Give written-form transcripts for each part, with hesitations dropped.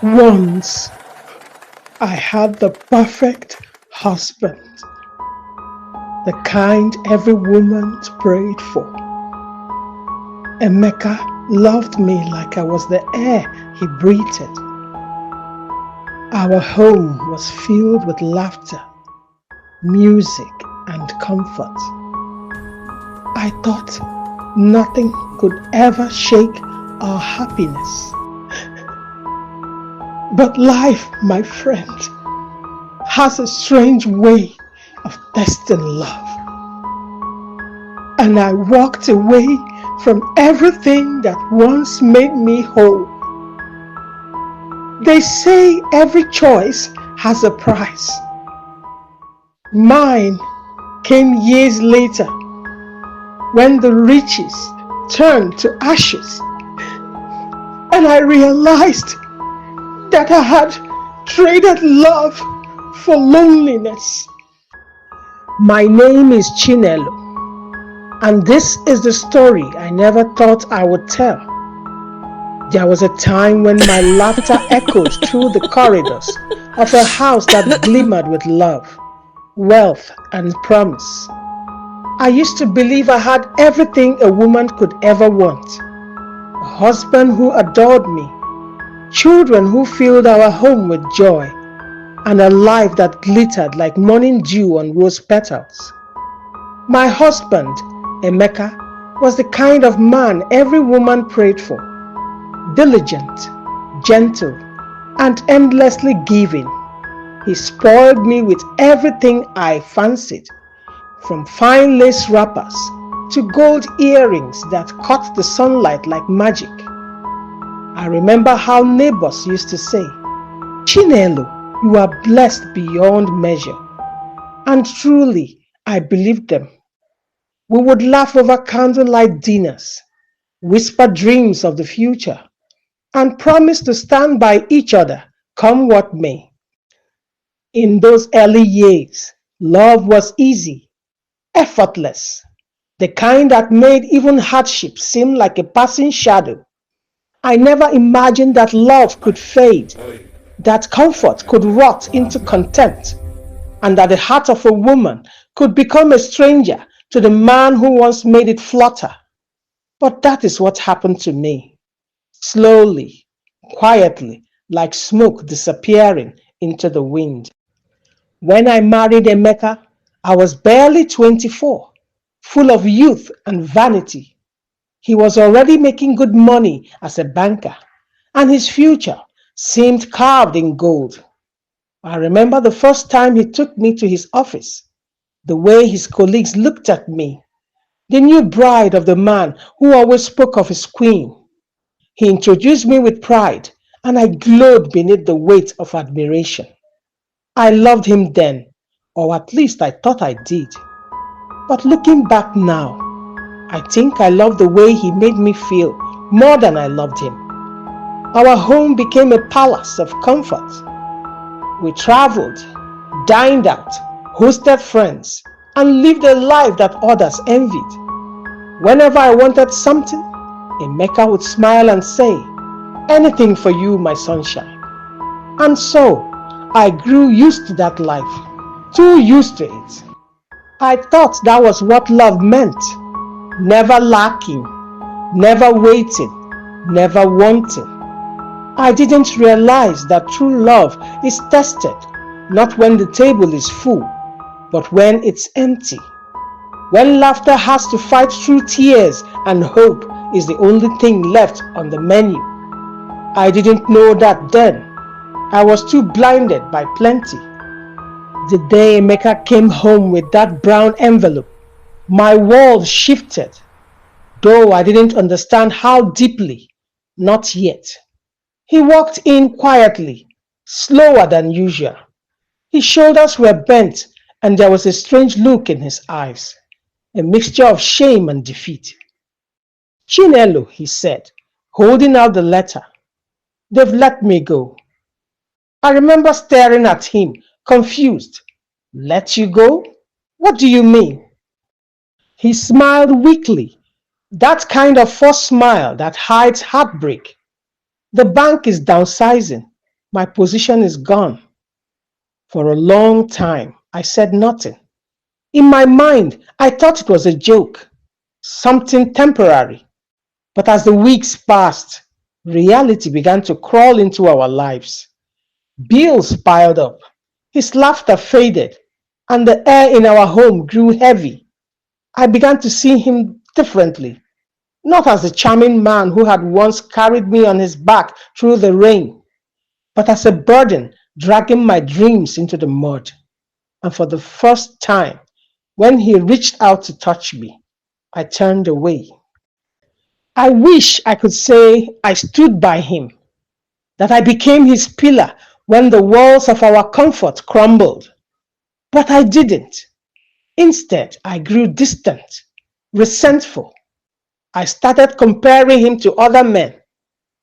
Once I had the perfect husband, the kind every woman prayed for. Emeka loved me like I was the air he breathed. Our home was filled with laughter, music, and comfort. I thought nothing could ever shake our happiness. But life, my friend, has a strange way of testing love. And I walked away from everything that once made me whole. They say every choice has a price. Mine came years later when the riches turned to ashes, and I realized that I had traded love for loneliness. My name is Chinelo, and this is the story I never thought I would tell. There was a time when my laughter echoed through the corridors of a house that glimmered with love, wealth, and promise. I used to believe I had everything a woman could ever want. A husband who adored me, children who filled our home with joy, and a life that glittered like morning dew on rose petals. My husband, Emeka, was the kind of man every woman prayed for. Diligent, gentle, and endlessly giving. He spoiled me with everything I fancied, from fine lace wrappers to gold earrings that caught the sunlight like magic. I remember how neighbors used to say, "Chinelo, you are blessed beyond measure." And truly, I believed them. We would laugh over candlelight dinners, whisper dreams of the future, and promise to stand by each other, come what may. In those early years, love was easy, effortless, the kind that made even hardship seem like a passing shadow. I never imagined that love could fade, that comfort could rot into contempt, and that the heart of a woman could become a stranger to the man who once made it flutter. But that is what happened to me. Slowly, quietly, like smoke disappearing into the wind. When I married Emeka, I was barely 24, full of youth and vanity. He was already making good money as a banker, and his future seemed carved in gold. I remember the first time he took me to his office, the way his colleagues looked at me, the new bride of the man who always spoke of his queen. He introduced me with pride, and I glowed beneath the weight of admiration. I loved him then, or at least I thought I did. But looking back now, I think I love the way he made me feel more than I loved him. Our home became a palace of comfort. We traveled, dined out, hosted friends, and lived a life that others envied. Whenever I wanted something, Emeka would smile and say, "Anything for you, my sunshine." And so, I grew used to that life, too used to it. I thought that was what love meant. Never lacking, never waiting, never wanting. I didn't realize that true love is tested not when the table is full, but when it's empty. When laughter has to fight through tears and hope is the only thing left on the menu. I didn't know that then. I was too blinded by plenty. The day Emeka came home with that brown envelope, my world shifted, though I didn't understand how deeply, not yet. He walked in quietly, slower than usual. His shoulders were bent and there was a strange look in his eyes, a mixture of shame and defeat. "Chinelo," he said, holding out the letter. "They've let me go." I remember staring at him, confused. "Let you go? What do you mean?" He smiled weakly, that kind of forced smile that hides heartbreak. The bank is downsizing. My position is gone. For a long time, I said nothing. In my mind, I thought it was a joke, something temporary. But as the weeks passed, reality began to crawl into our lives. Bills piled up, his laughter faded, and the air in our home grew heavy. I began to see him differently, not as the charming man who had once carried me on his back through the rain, but as a burden dragging my dreams into the mud. And for the first time, when he reached out to touch me, I turned away. I wish I could say I stood by him, that I became his pillar when the walls of our comfort crumbled. But I didn't. Instead, I grew distant, resentful. I started comparing him to other men,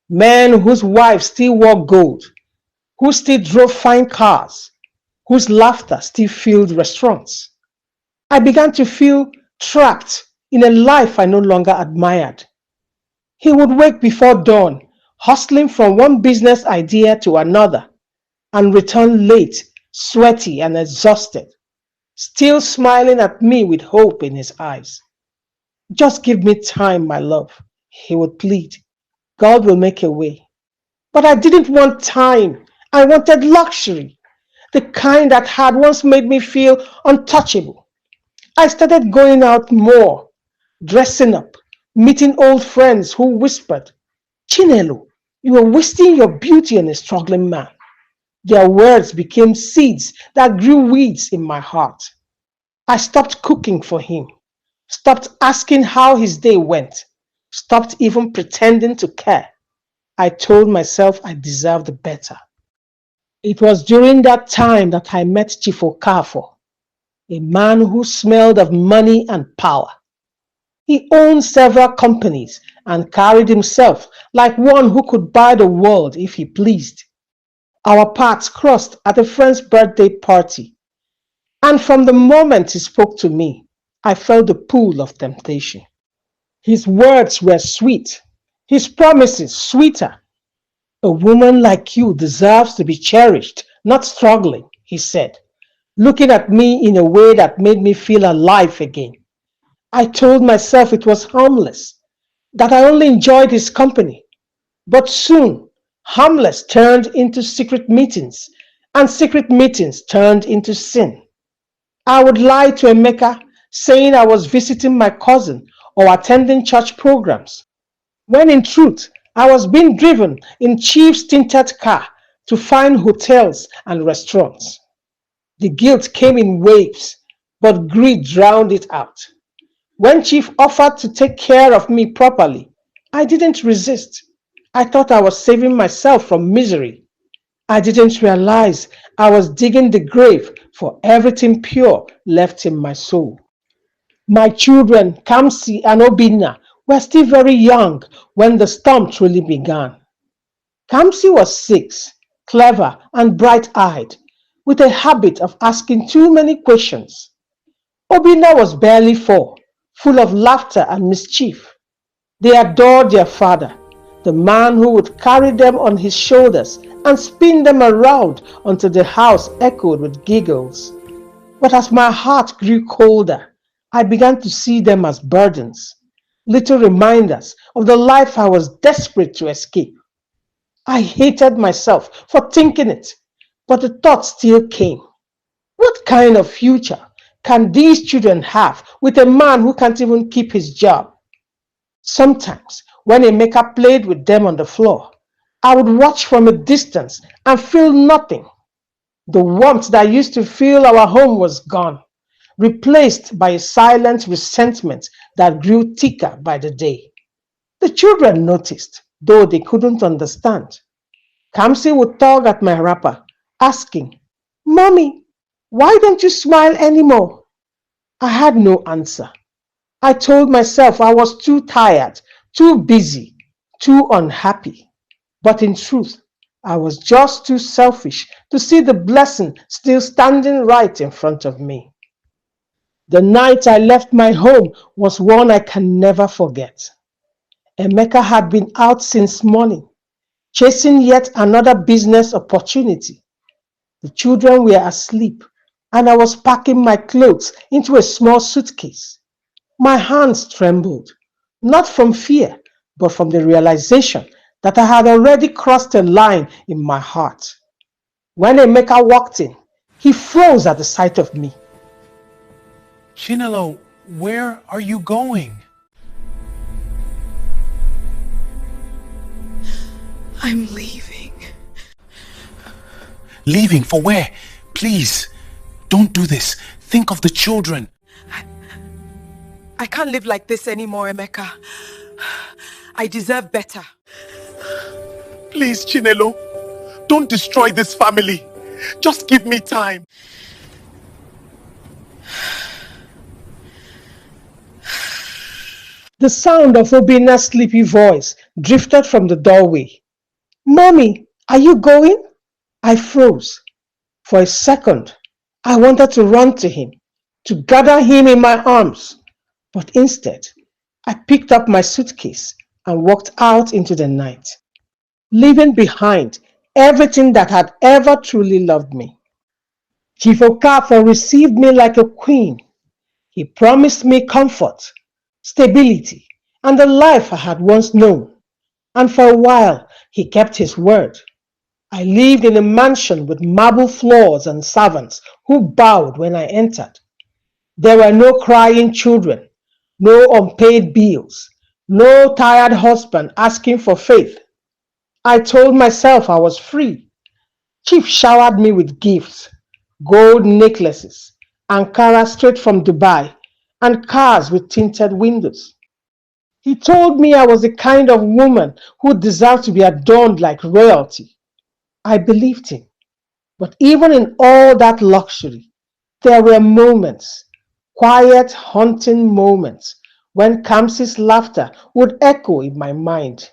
men whose wives still wore gold, who still drove fine cars, whose laughter still filled restaurants. I began to feel trapped in a life I no longer admired. He would wake before dawn, hustling from one business idea to another, and return late, sweaty and exhausted, still smiling at me with hope in his eyes. Just give me time, my love, he would plead. God will make a way. But I didn't want time. I wanted luxury, the kind that had once made me feel untouchable. I started going out more, dressing up, meeting old friends who whispered, Chinelo, you are wasting your beauty on a struggling man. Their words became seeds that grew weeds in my heart. I stopped cooking for him, stopped asking how his day went, stopped even pretending to care. I told myself I deserved better. It was during that time that I met Chief Okafor, a man who smelled of money and power. He owned several companies and carried himself like one who could buy the world if he pleased. Our paths crossed at a friend's birthday party, and from the moment he spoke to me, I felt the pull of temptation. His words were sweet, his promises sweeter. A woman like you deserves to be cherished, not struggling, he said, looking at me in a way that made me feel alive again. I told myself it was harmless, that I only enjoyed his company. But soon, harmless turned into secret meetings, and secret meetings turned into sin. I would lie to Emeka, saying I was visiting my cousin or attending church programs, when in truth, I was being driven in Chief's tinted car to fine hotels and restaurants. The guilt came in waves, but greed drowned it out. When Chief offered to take care of me properly, I didn't resist. I thought I was saving myself from misery. I didn't realize I was digging the grave for everything pure left in my soul. My children, Kamsi and Obina, were still very young when the storm truly began. Kamsi was 6, clever and bright-eyed, with a habit of asking too many questions. Obina was barely 4, full of laughter and mischief. They adored their father, the man who would carry them on his shoulders and spin them around until the house echoed with giggles. But as my heart grew colder, I began to see them as burdens, little reminders of the life I was desperate to escape. I hated myself for thinking it, but the thought still came. What kind of future can these children have with a man who can't even keep his job? Sometimes, when Emeka played with them on the floor, I would watch from a distance and feel nothing. The warmth that used to fill our home was gone, replaced by a silent resentment that grew thicker by the day. The children noticed, though they couldn't understand. Kamsi would tug at my wrapper, asking, Mommy, why don't you smile anymore? I had no answer. I told myself I was too tired, too busy, too unhappy. But in truth, I was just too selfish to see the blessing still standing right in front of me. The night I left my home was one I can never forget. Emeka had been out since morning. chasing yet another business opportunity. The children were asleep, and I was packing my clothes into a small suitcase. My hands trembled, not from fear, but from the realization that I had already crossed a line in my heart. When Emeka walked in, he froze at the sight of me. Chinelo, where are you going? I'm leaving. Leaving for where? Please, don't do this. Think of the children. I can't live like this anymore, Emeka. I deserve better. Please, Chinelo, don't destroy this family. Just give me time. The sound of Obinna's sleepy voice drifted from the doorway. Mommy, are you going? I froze. For a second, I wanted to run to him, to gather him in my arms. But instead, I picked up my suitcase and walked out into the night, leaving behind everything that had ever truly loved me. Chief Okafor received me like a queen. He promised me comfort, stability, and the life I had once known. And for a while, he kept his word. I lived in a mansion with marble floors and servants who bowed when I entered. There were no crying children, no unpaid bills, no tired husband asking for faith. I told myself I was free. Chief showered me with gifts, gold necklaces, Ankara straight from Dubai, and cars with tinted windows. He told me I was the kind of woman who deserved to be adorned like royalty. I believed him. But even in all that luxury, there were moments, quiet, haunting moments, when Kamsi's laughter would echo in my mind.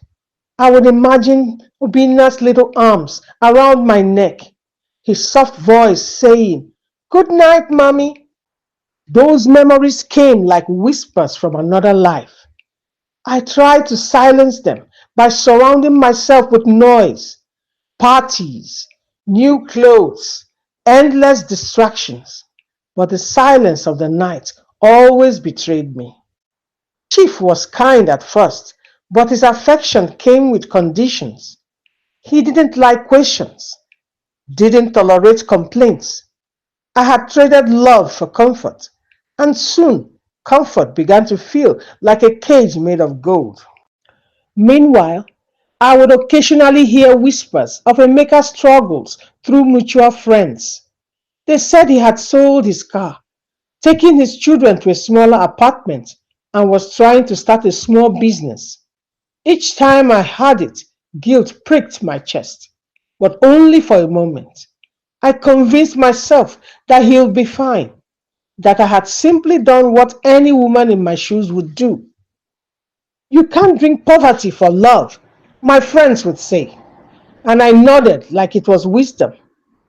I would imagine Obinna's little arms around my neck, his soft voice saying, "Good night, mommy." Those memories came like whispers from another life. I tried to silence them by surrounding myself with noise, parties, new clothes, endless distractions. But the silence of the night always betrayed me. Chief was kind at first, but his affection came with conditions. He didn't like questions, didn't tolerate complaints. I had traded love for comfort, and soon comfort began to feel like a cage made of gold. Meanwhile, I would occasionally hear whispers of Emeka's struggles through mutual friends. They said he had sold his car, taken his children to a smaller apartment, and was trying to start a small business. Each time I heard it, guilt pricked my chest, but only for a moment. I convinced myself that he'll be fine, that I had simply done what any woman in my shoes would do. You can't drink poverty for love, my friends would say, and I nodded like it was wisdom.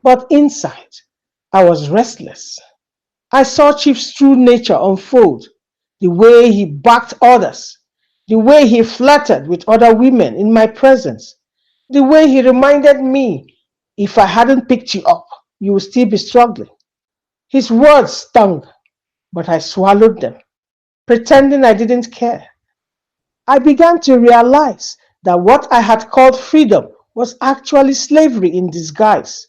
But inside, I was restless. I saw Chief's true nature unfold, the way he backed others, the way he flirted with other women in my presence, the way he reminded me, if I hadn't picked you up, you would still be struggling. His words stung, but I swallowed them, pretending I didn't care. I began to realize that what I had called freedom was actually slavery in disguise.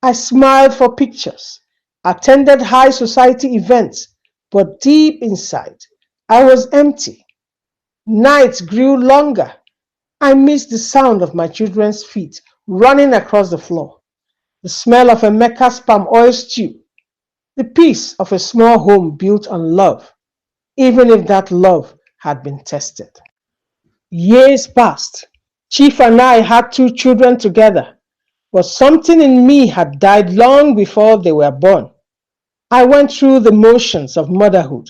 I smiled for pictures, attended high society events, but deep inside, I was empty. Nights grew longer. I missed the sound of my children's feet running across the floor, the smell of Emeka's palm oil stew, the peace of a small home built on love, even if that love had been tested. Years passed. Chief and I had two children together, but something in me had died long before they were born. I went through the motions of motherhood,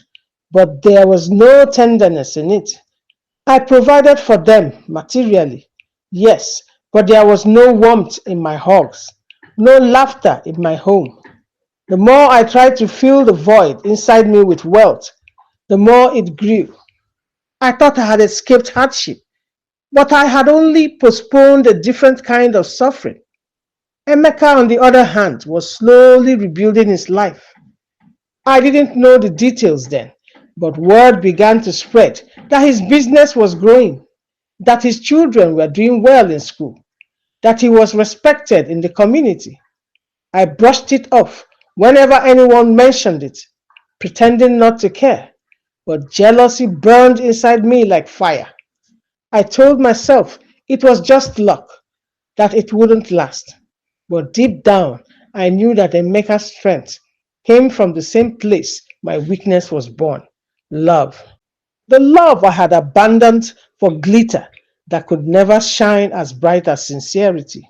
but there was no tenderness in it. I provided for them materially, yes, but there was no warmth in my hugs, no laughter in my home. The more I tried to fill the void inside me with wealth, the more it grew. I thought I had escaped hardship. But I had only postponed a different kind of suffering. Emeka, on the other hand, was slowly rebuilding his life. I didn't know the details then, but word began to spread that his business was growing, that his children were doing well in school, that he was respected in the community. I brushed it off whenever anyone mentioned it, pretending not to care, but jealousy burned inside me like fire. I told myself it was just luck, that it wouldn't last. But deep down, I knew that Emeka's strength came from the same place my weakness was born: love. The love I had abandoned for glitter that could never shine as bright as sincerity.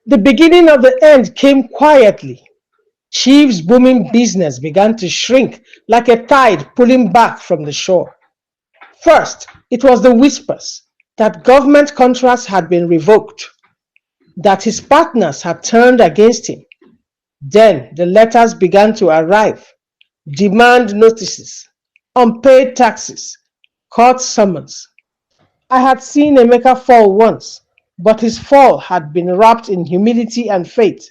The beginning of the end came quietly. Chief's booming business began to shrink like a tide pulling back from the shore. First, it was the whispers that government contracts had been revoked, that his partners had turned against him. Then the letters began to arrive: demand notices, unpaid taxes, court summons. I had seen Emeka fall once, but his fall had been wrapped in humility and faith.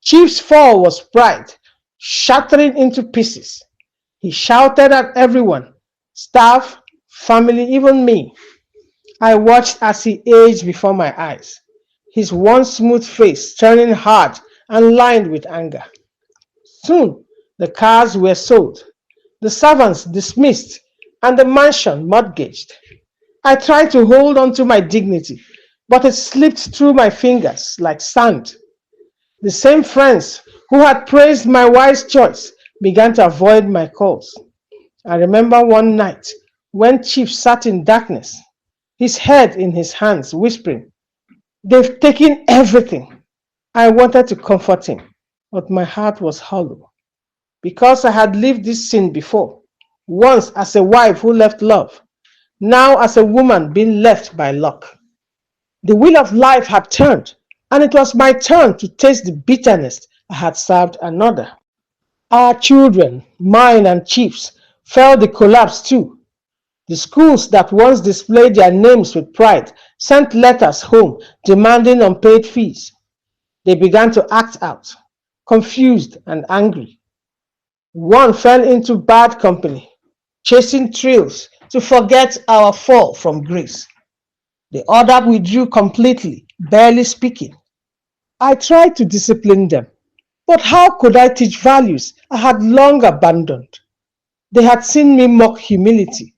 Chief's fall was pride, shattering into pieces. He shouted at everyone: staff, family, even me. I watched as he aged before my eyes, his once smooth face turning hard and lined with anger. Soon the cars were sold, the servants dismissed, and the mansion mortgaged. I tried to hold on to my dignity, but it slipped through my fingers like sand. The same friends who had praised my wise choice began to avoid my calls. I remember one night when Chief sat in darkness, his head in his hands, whispering, "They've taken everything." I wanted to comfort him, but my heart was hollow because I had lived this sin before, once as a wife who left love, now as a woman being left by luck. The wheel of life had turned, and it was my turn to taste the bitterness I had served another. Our children, mine and Chief's, felt the collapse too. The schools that once displayed their names with pride sent letters home demanding unpaid fees. They began to act out, confused and angry. One fell into bad company, chasing thrills to forget our fall from grace. The other withdrew completely, barely speaking. I tried to discipline them, but how could I teach values I had long abandoned? They had seen me mock humility,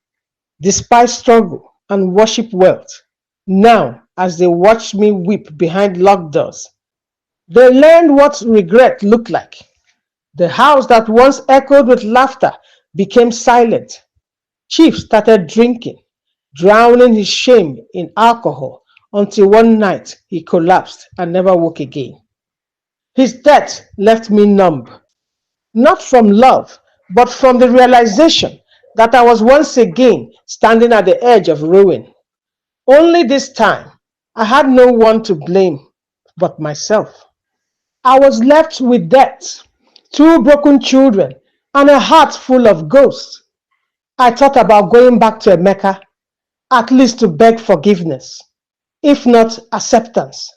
despise struggle, and worship wealth. Now, as they watched me weep behind locked doors, they learned what regret looked like. The house that once echoed with laughter became silent. Chief started drinking, drowning his shame in alcohol until one night he collapsed and never woke again. His death left me numb, not from love, but from the realization that I was once again standing at the edge of ruin. Only this time, I had no one to blame but myself. I was left with debt, two broken children, and a heart full of ghosts. I thought about going back to Emeka, at least to beg forgiveness, if not acceptance.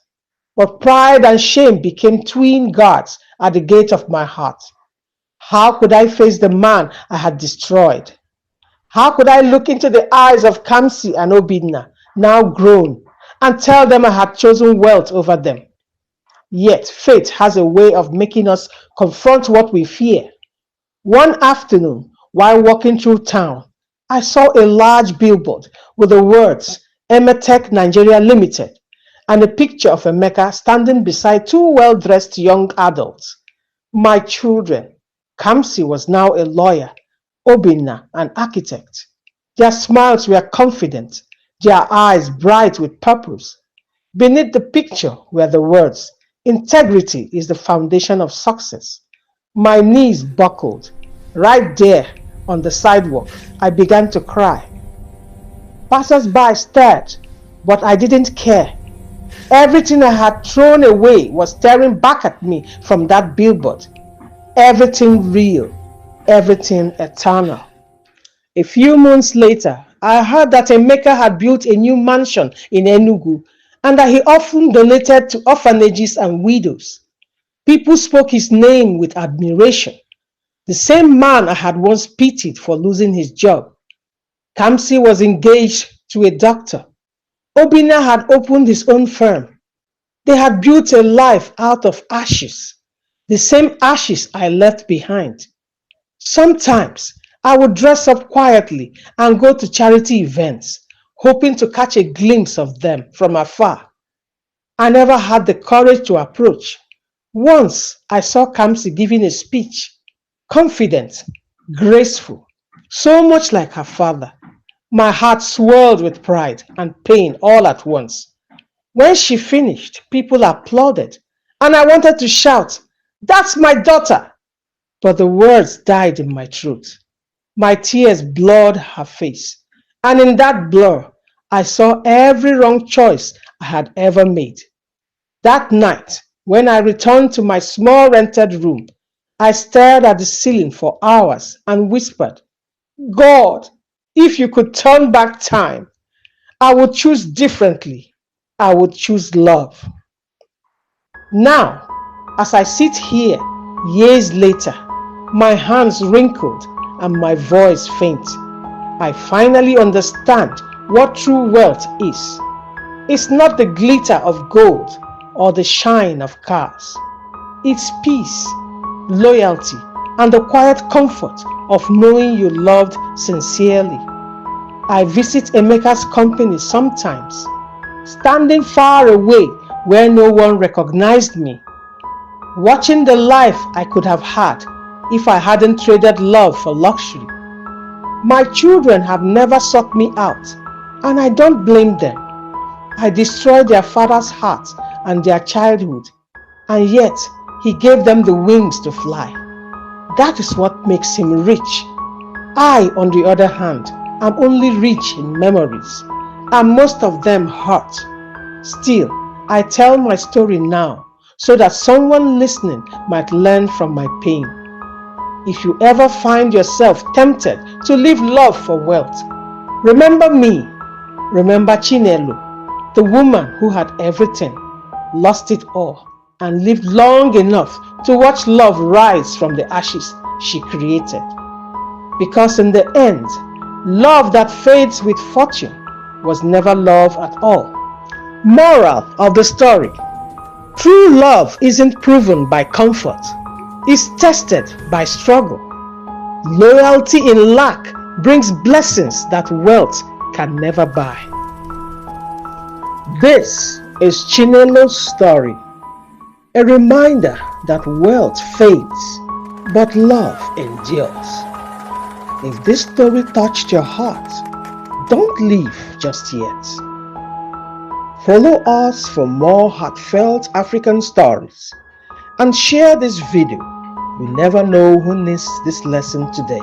But pride and shame became twin guards at the gate of my heart. How could I face the man I had destroyed? How could I look into the eyes of Kamsi and Obidna, now grown, and tell them I had chosen wealth over them? Yet fate has a way of making us confront what we fear. One afternoon, while walking through town, I saw a large billboard with the words Emetech Nigeria Limited and a picture of Emeka standing beside two well-dressed young adults. My children. Kamsi was now a lawyer, Obinna an architect. Their smiles were confident, their eyes bright with purpose. Beneath the picture were the words, "Integrity is the foundation of success." My knees buckled. Right there on the sidewalk, I began to cry. Passers-by stared, but I didn't care. Everything I had thrown away was staring back at me from that billboard. Everything real, everything eternal. A few months later, I heard that Emeka had built a new mansion in Enugu and that he often donated to orphanages and widows. People spoke his name with admiration. The same man I had once pitied for losing his job. Kamsi was engaged to a doctor. Obina had opened his own firm. They had built a life out of ashes, the same ashes I left behind. Sometimes I would dress up quietly and go to charity events, hoping to catch a glimpse of them from afar. I never had the courage to approach. Once I saw Kamsi giving a speech, confident, graceful, so much like her father. My heart swelled with pride and pain all at once. When she finished, people applauded, and I wanted to shout, "That's my daughter!" But the words died in my throat. My tears blurred her face, and in that blur, I saw every wrong choice I had ever made. That night, when I returned to my small rented room, I stared at the ceiling for hours and whispered, "God, if you could turn back time, I would choose differently. I would choose love." Now, as I sit here, years later, my hands wrinkled and my voice faint, I finally understand what true wealth is. It's not the glitter of gold or the shine of cars. It's peace, loyalty, and the quiet comfort of knowing you loved sincerely. I visit Emeka's company sometimes, standing far away where no one recognized me, watching the life I could have had if I hadn't traded love for luxury. My children have never sought me out, and I don't blame them. I destroyed their father's heart and their childhood, and yet he gave them the wings to fly. That is what makes him rich. I, on the other hand, am only rich in memories, and most of them hurt. Still, I tell my story now so that someone listening might learn from my pain. If you ever find yourself tempted to leave love for wealth, remember me. Remember Chinelo, the woman who had everything, lost it all, and lived long enough to watch love rise from the ashes she created. Because in the end, love that fades with fortune was never love at all. Moral of the story: true love isn't proven by comfort, it's tested by struggle. Loyalty in lack brings blessings that wealth can never buy. This is Chinelo's story, a reminder that wealth fades, but love endures. If this story touched your heart, don't leave just yet. Follow us for more heartfelt African stories and share this video. We never know who needs this lesson today.